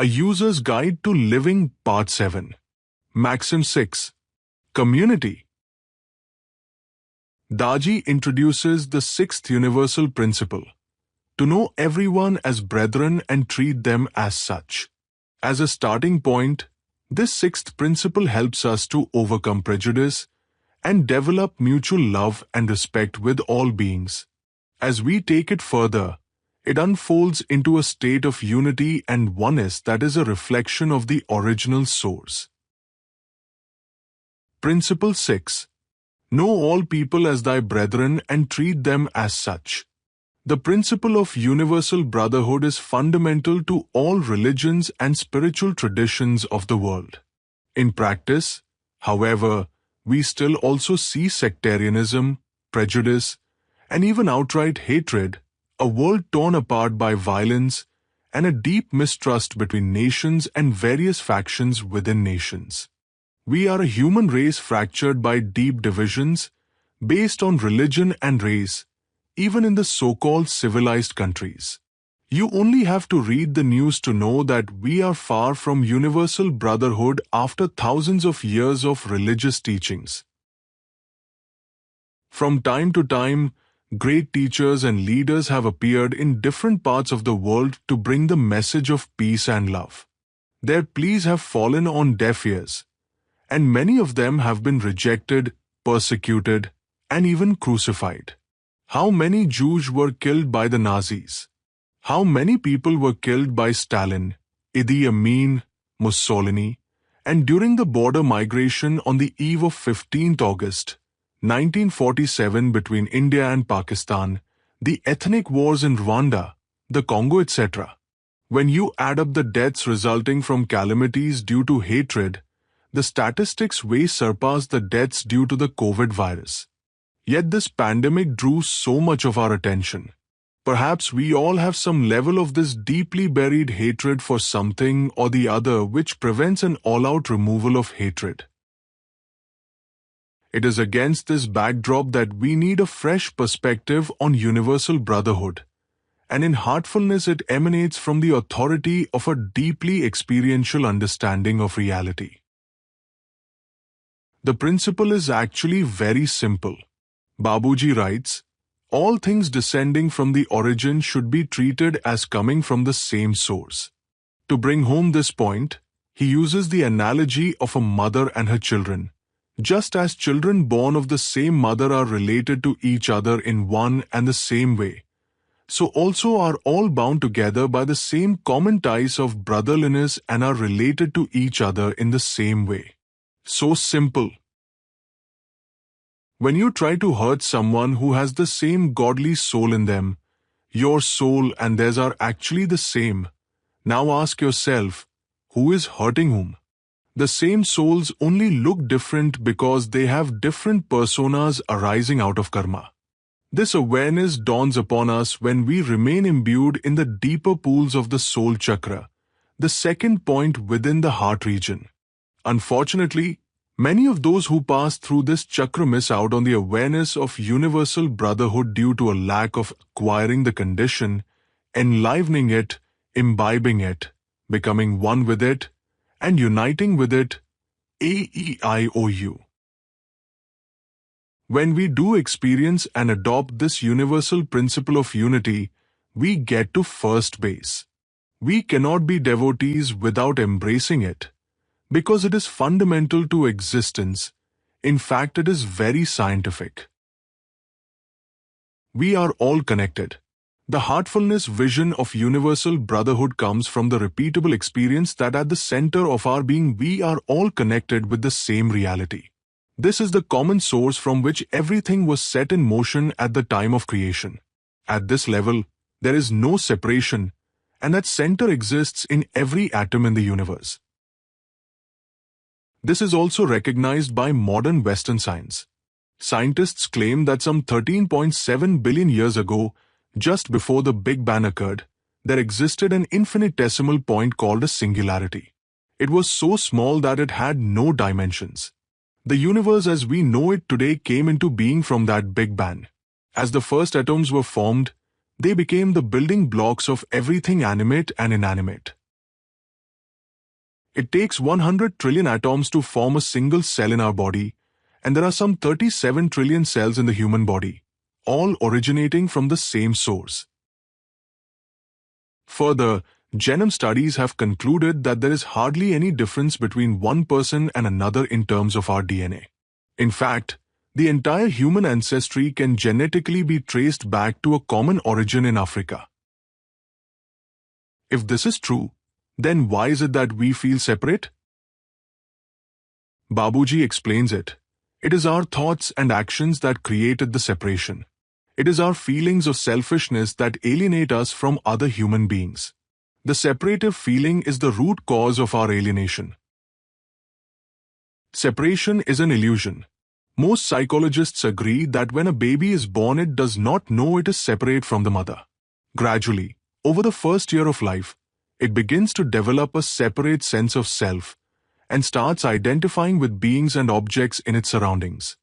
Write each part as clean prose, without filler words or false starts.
A User's Guide to Living Part 7. Maxim 6. Community. Daji introduces the sixth universal principle: to know everyone as brethren and treat them as such. As a starting point, this sixth principle helps us to overcome prejudice and develop mutual love and respect with all beings. As we take it further, it unfolds into a state of unity and oneness that is a reflection of the original source. Principle 6. Know all people as thy brethren and treat them as such. The principle of universal brotherhood is fundamental to all religions and spiritual traditions of the world. In practice, however, we still also see sectarianism, prejudice, and even outright hatred, a world torn apart by violence, and a deep mistrust between nations and various factions within nations. We are a human race fractured by deep divisions based on religion and race, even in the so-called civilized countries. You only have to read the news to know that we are far from universal brotherhood after thousands of years of religious teachings. From time to time, great teachers and leaders have appeared in different parts of the world to bring the message of peace and love. Their pleas have fallen on deaf ears, and many of them have been rejected, persecuted, and even crucified. How many Jews were killed by the Nazis? How many people were killed by Stalin, Idi Amin, Mussolini, and during the border migration on the eve of 15th August, 1947 between India and Pakistan, the ethnic wars in Rwanda, the Congo, etc. When you add up the deaths resulting from calamities due to hatred, the statistics way surpass the deaths due to the COVID virus. Yet this pandemic drew so much of our attention. Perhaps we all have some level of this deeply buried hatred for something or the other which prevents an all-out removal of hatred. It is against this backdrop that we need a fresh perspective on universal brotherhood, and in heartfulness it emanates from the authority of a deeply experiential understanding of reality. The principle is actually very simple. Babuji writes, all things descending from the origin should be treated as coming from the same source. To bring home this point, he uses the analogy of a mother and her children. Just as children born of the same mother are related to each other in one and the same way, so also are all bound together by the same common ties of brotherliness and are related to each other in the same way. So simple. When you try to hurt someone who has the same godly soul in them, your soul and theirs are actually the same. Now ask yourself, who is hurting whom? The same souls only look different because they have different personas arising out of karma. This awareness dawns upon us when we remain imbued in the deeper pools of the soul chakra, the second point within the heart region. Unfortunately, many of those who pass through this chakra miss out on the awareness of universal brotherhood due to a lack of acquiring the condition, enlivening it, imbibing it, becoming one with it, and uniting with it, AEIOU. When we do experience and adopt this universal principle of unity, we get to first base. We cannot be devotees without embracing it, because it is fundamental to existence. In fact, it is very scientific. We are all connected. The heartfulness vision of universal brotherhood comes from the repeatable experience that at the center of our being we are all connected with the same reality. This is the common source from which everything was set in motion at the time of creation. At this level, there is no separation, and that center exists in every atom in the universe. This is also recognized by modern Western science. Scientists claim that some 13.7 billion years ago, just before the Big Bang occurred, there existed an infinitesimal point called a singularity. It was so small that it had no dimensions. The universe as we know it today came into being from that Big Bang. As the first atoms were formed, they became the building blocks of everything animate and inanimate. It takes 100 trillion atoms to form a single cell in our body, and there are some 37 trillion cells in the human body, all originating from the same source. Further, genome studies have concluded that there is hardly any difference between one person and another in terms of our DNA. In fact, the entire human ancestry can genetically be traced back to a common origin in Africa. If this is true, then why is it that we feel separate? Babuji explains it. It is our thoughts and actions that created the separation. It is our feelings of selfishness that alienate us from other human beings. The separative feeling is the root cause of our alienation. Separation is an illusion. Most psychologists agree that when a baby is born, it does not know it is separate from the mother. Gradually, over the first year of life, it begins to develop a separate sense of self and starts identifying with beings and objects in its surroundings.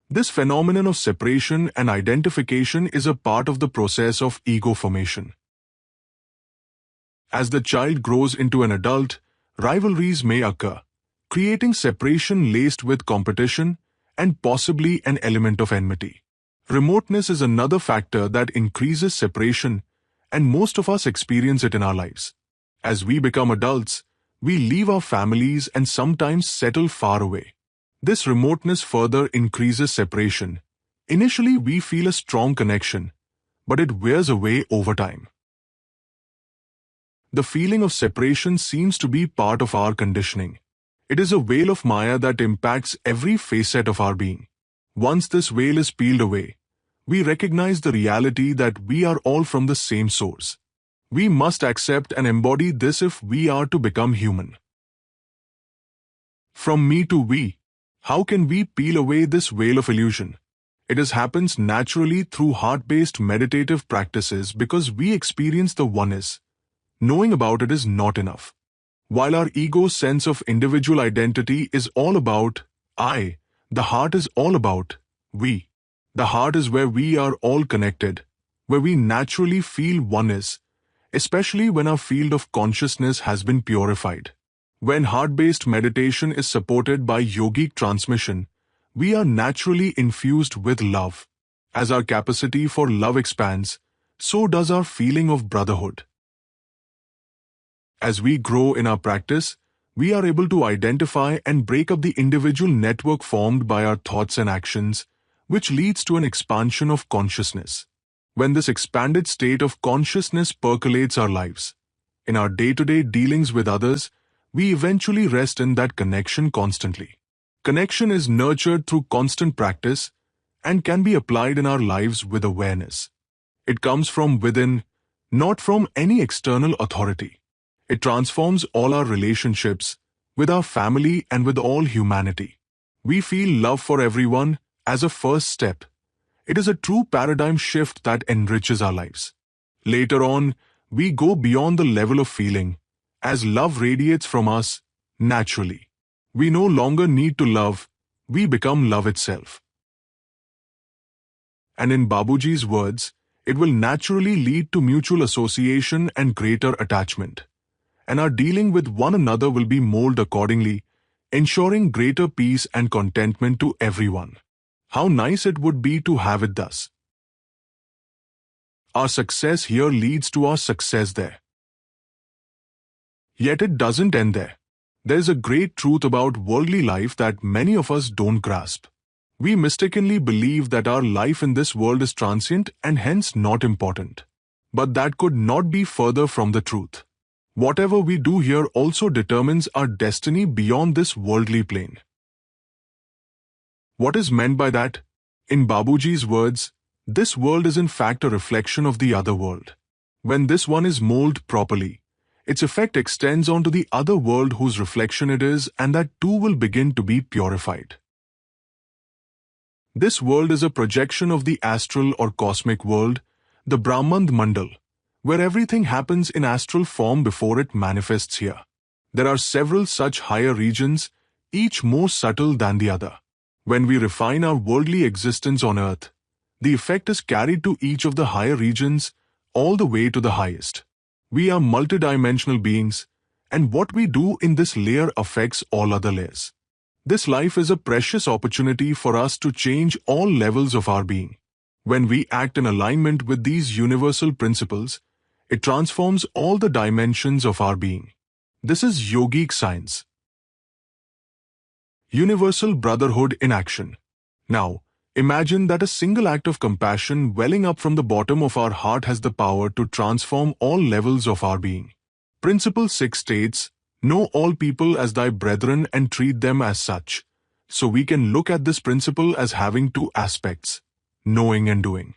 This phenomenon of separation and identification is a part of the process of ego formation. As the child grows into an adult, rivalries may occur, creating separation laced with competition and possibly an element of enmity. Remoteness is another factor that increases separation, and most of us experience it in our lives. As we become adults, we leave our families and sometimes settle far away. This remoteness further increases separation. Initially, we feel a strong connection, but it wears away over time. The feeling of separation seems to be part of our conditioning. It is a veil of Maya that impacts every facet of our being. Once this veil is peeled away, we recognize the reality that we are all from the same source. We must accept and embody this if we are to become human. From me to we. How can we peel away this veil of illusion? It happens naturally through heart-based meditative practices because we experience the oneness. Knowing about it is not enough. While our ego's sense of individual identity is all about I, the heart is all about we. The heart is where we are all connected, where we naturally feel oneness, especially when our field of consciousness has been purified. When heart-based meditation is supported by yogic transmission, we are naturally infused with love. As our capacity for love expands, so does our feeling of brotherhood. As we grow in our practice, we are able to identify and break up the individual network formed by our thoughts and actions, which leads to an expansion of consciousness. When this expanded state of consciousness percolates our lives, in our day-to-day dealings with others, we eventually rest in that connection constantly. Connection is nurtured through constant practice and can be applied in our lives with awareness. It comes from within, not from any external authority. It transforms all our relationships, with our family and with all humanity. We feel love for everyone as a first step. It is a true paradigm shift that enriches our lives. Later on, we go beyond the level of feeling, as love radiates from us naturally. We no longer need to love, we become love itself. And in Babuji's words, it will naturally lead to mutual association and greater attachment. And our dealing with one another will be molded accordingly, ensuring greater peace and contentment to everyone. How nice it would be to have it thus. Our success here leads to our success there. Yet it doesn't end there. There is a great truth about worldly life that many of us don't grasp. We mistakenly believe that our life in this world is transient and hence not important. But that could not be further from the truth. Whatever we do here also determines our destiny beyond this worldly plane. What is meant by that? In Babuji's words, this world is in fact a reflection of the other world. When this one is molded properly, its effect extends onto the other world whose reflection it is, and that too will begin to be purified. This world is a projection of the astral or cosmic world, the Brahmand Mandal, where everything happens in astral form before it manifests here. There are several such higher regions, each more subtle than the other. When we refine our worldly existence on earth, the effect is carried to each of the higher regions, all the way to the highest. We are multidimensional beings, And what we do in this layer affects all other layers. This life is a precious opportunity for us to change all levels of our being. When we act in alignment with these universal principles, it transforms all the dimensions of our being. This is yogic science. Universal brotherhood in action. Now, imagine that a single act of compassion welling up from the bottom of our heart has the power to transform all levels of our being. Principle 6 states, "Know all people as thy brethren and treat them as such." So we can look at this principle as having two aspects, knowing and doing.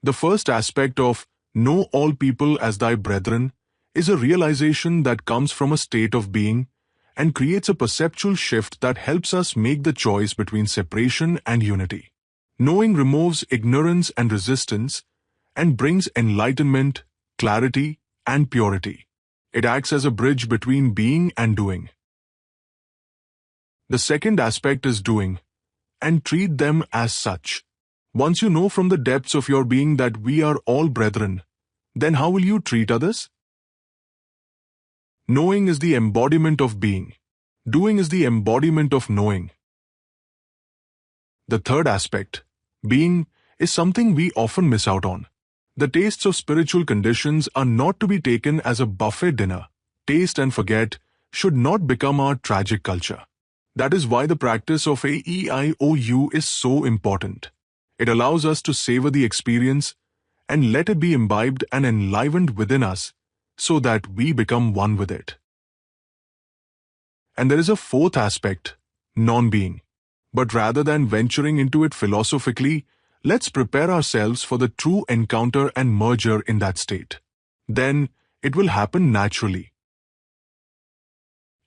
The first aspect of "know all people as thy brethren" is a realization that comes from a state of being and creates a perceptual shift that helps us make the choice between separation and unity. Knowing removes ignorance and resistance and brings enlightenment, clarity, and purity. It acts as a bridge between being and doing. The second aspect is doing, and treat them as such. Once you know from the depths of your being that we are all brethren, then how will you treat others? Knowing is the embodiment of being. Doing is the embodiment of knowing. The third aspect, being, is something we often miss out on. The tastes of spiritual conditions are not to be taken as a buffet dinner. Taste and forget should not become our tragic culture. That is why the practice of AEIOU is so important. It allows us to savor the experience and let it be imbibed and enlivened within us so that we become one with it. And there is a fourth aspect, non-being. But rather than venturing into it philosophically, let's prepare ourselves for the true encounter and merger in that state. Then, it will happen naturally.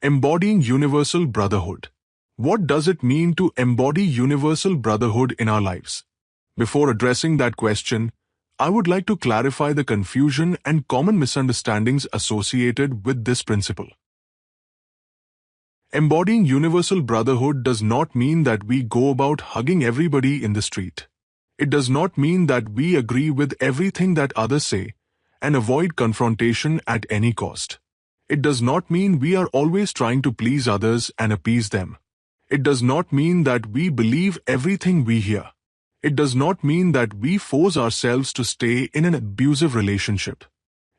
Embodying universal brotherhood. What does it mean to embody universal brotherhood in our lives? Before addressing that question, I would like to clarify the confusion and common misunderstandings associated with this principle. Embodying universal brotherhood does not mean that we go about hugging everybody in the street. It does not mean that we agree with everything that others say and avoid confrontation at any cost. It does not mean we are always trying to please others and appease them. It does not mean that we believe everything we hear. It does not mean that we force ourselves to stay in an abusive relationship.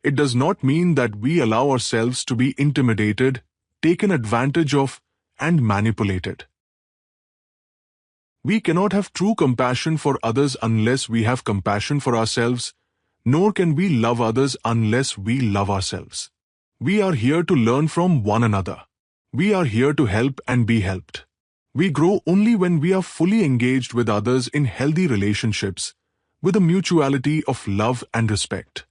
It does not mean that we allow ourselves to be intimidated, taken advantage of, and manipulated. We cannot have true compassion for others unless we have compassion for ourselves, nor can we love others unless we love ourselves. We are here to learn from one another. We are here to help and be helped. We grow only when we are fully engaged with others in healthy relationships, with a mutuality of love and respect.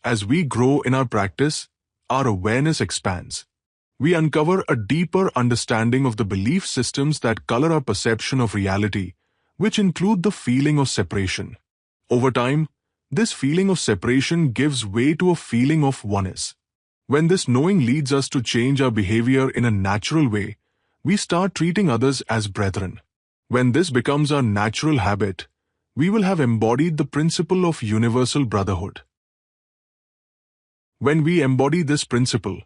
As we grow in our practice, our awareness expands. We uncover a deeper understanding of the belief systems that color our perception of reality, which include the feeling of separation. Over time, this feeling of separation gives way to a feeling of oneness. When this knowing leads us to change our behavior in a natural way, we start treating others as brethren. When this becomes our natural habit, we will have embodied the principle of universal brotherhood. When we embody this principle,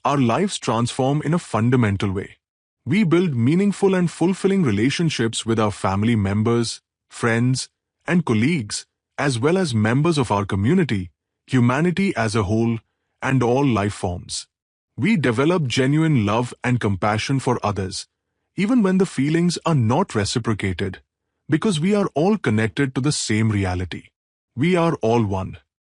our lives transform in a fundamental way. We build meaningful and fulfilling relationships with our family members, friends, and colleagues, as well as members of our community, humanity as a whole, and all life forms. We develop genuine love and compassion for others, even when the feelings are not reciprocated, because we are all connected to the same reality. We are all one.